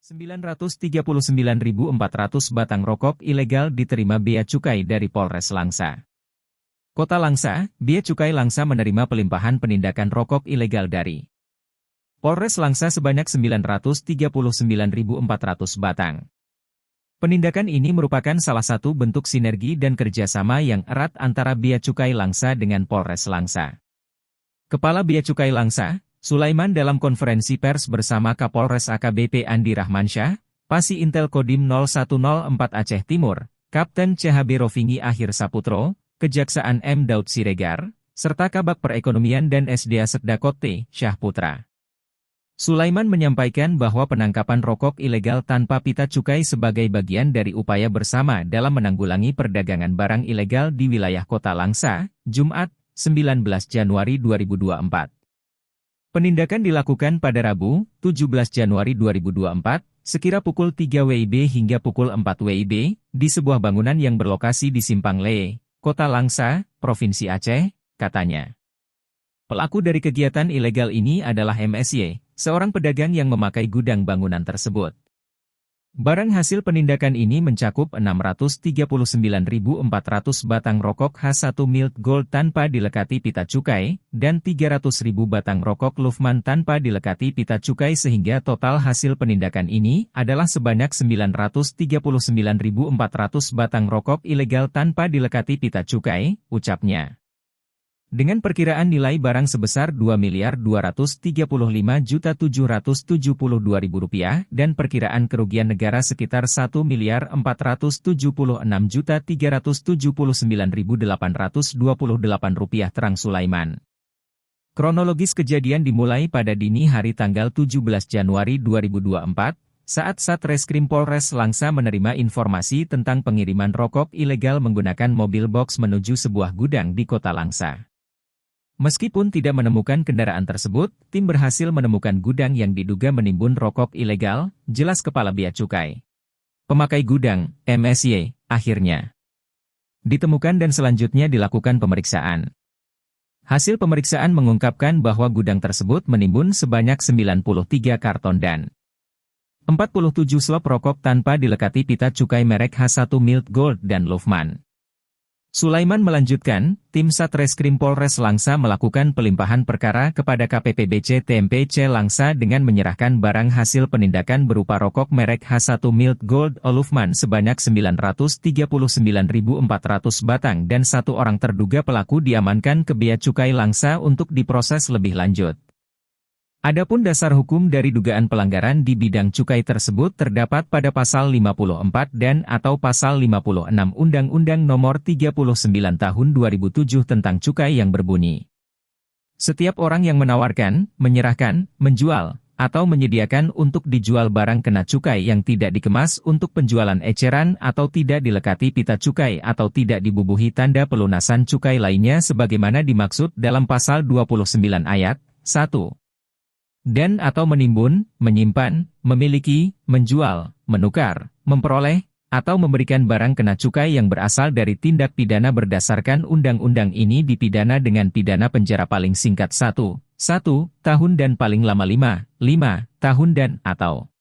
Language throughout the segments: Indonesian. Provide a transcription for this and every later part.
939.400 batang rokok ilegal diterima Bea Cukai dari Polres Langsa. Kota Langsa, Bea Cukai Langsa menerima pelimpahan penindakan rokok ilegal dari Polres Langsa sebanyak 939.400 batang. Penindakan ini merupakan salah satu bentuk sinergi dan kerjasama yang erat antara Bea Cukai Langsa dengan Polres Langsa. Kepala Bea Cukai Langsa, Sulaiman dalam konferensi pers bersama Kapolres AKBP Andi Rahmansyah, Pasi Intel Kodim 0104 Aceh Timur, Kapten CHB Rofingi Akhir Saputro, Kejaksaan M. Daud Siregar, serta Kabak Perekonomian dan SDA Setdakot T. Syah Putra. Sulaiman menyampaikan bahwa penangkapan rokok ilegal tanpa pita cukai sebagai bagian dari upaya bersama dalam menanggulangi perdagangan barang ilegal di wilayah Kota Langsa, Jumat, 19 Januari 2024. Penindakan dilakukan pada Rabu, 17 Januari 2024, sekira pukul 3 WIB hingga pukul 4 WIB, di sebuah bangunan yang berlokasi di Simpang Lee, Kota Langsa, Provinsi Aceh, katanya. Pelaku dari kegiatan ilegal ini adalah MSY, seorang pedagang yang memakai gudang bangunan tersebut. Barang hasil penindakan ini mencakup 639.400 batang rokok H1 Mild Gold tanpa dilekati pita cukai, dan 300.000 batang rokok Luffman tanpa dilekati pita cukai sehingga total hasil penindakan ini adalah sebanyak 939.400 batang rokok ilegal tanpa dilekati pita cukai, ucapnya. Dengan perkiraan nilai barang sebesar Rp2.235.772.000 dan perkiraan kerugian negara sekitar Rp1.476.379.828 terang Sulaiman. Kronologis kejadian dimulai pada dini hari tanggal 17 Januari 2024, saat Satreskrim Polres Langsa menerima informasi tentang pengiriman rokok ilegal menggunakan mobil box menuju sebuah gudang di Kota Langsa. Meskipun tidak menemukan kendaraan tersebut, tim berhasil menemukan gudang yang diduga menimbun rokok ilegal, jelas Kepala Bea Cukai. Pemakai gudang, MSY, akhirnya ditemukan dan selanjutnya dilakukan pemeriksaan. Hasil pemeriksaan mengungkapkan bahwa gudang tersebut menimbun sebanyak 93 karton dan 47 slop rokok tanpa dilekati pita cukai merek H1 Mild Gold dan Luffman. Sulaiman melanjutkan, tim Satreskrim Polres Langsa melakukan pelimpahan perkara kepada KPPBC TMPC Langsa dengan menyerahkan barang hasil penindakan berupa rokok merek H1 Mild Gold Luffman sebanyak 939.400 batang dan satu orang terduga pelaku diamankan ke Bea Cukai Langsa untuk diproses lebih lanjut. Adapun dasar hukum dari dugaan pelanggaran di bidang cukai tersebut terdapat pada Pasal 54 dan atau Pasal 56 Undang-Undang Nomor 39 Tahun 2007 tentang cukai yang berbunyi. Setiap orang yang menawarkan, menyerahkan, menjual, atau menyediakan untuk dijual barang kena cukai yang tidak dikemas untuk penjualan eceran atau tidak dilekati pita cukai atau tidak dibubuhi tanda pelunasan cukai lainnya sebagaimana dimaksud dalam Pasal 29 Ayat 1. Dan atau menimbun, menyimpan, memiliki, menjual, menukar, memperoleh, atau memberikan barang kena cukai yang berasal dari tindak pidana berdasarkan undang-undang ini dipidana dengan pidana penjara paling singkat 1 tahun dan paling lama 5 tahun dan atau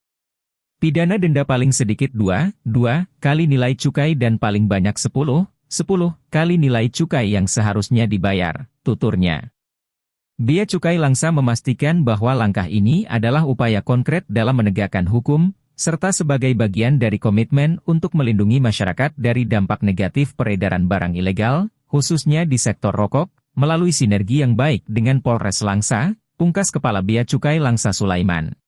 pidana denda paling sedikit 2 kali nilai cukai dan paling banyak 10 kali nilai cukai yang seharusnya dibayar, tuturnya. Bea Cukai Langsa memastikan bahwa langkah ini adalah upaya konkret dalam menegakkan hukum, serta sebagai bagian dari komitmen untuk melindungi masyarakat dari dampak negatif peredaran barang ilegal, khususnya di sektor rokok, melalui sinergi yang baik dengan Polres Langsa, pungkas Kepala Bea Cukai Langsa Sulaiman.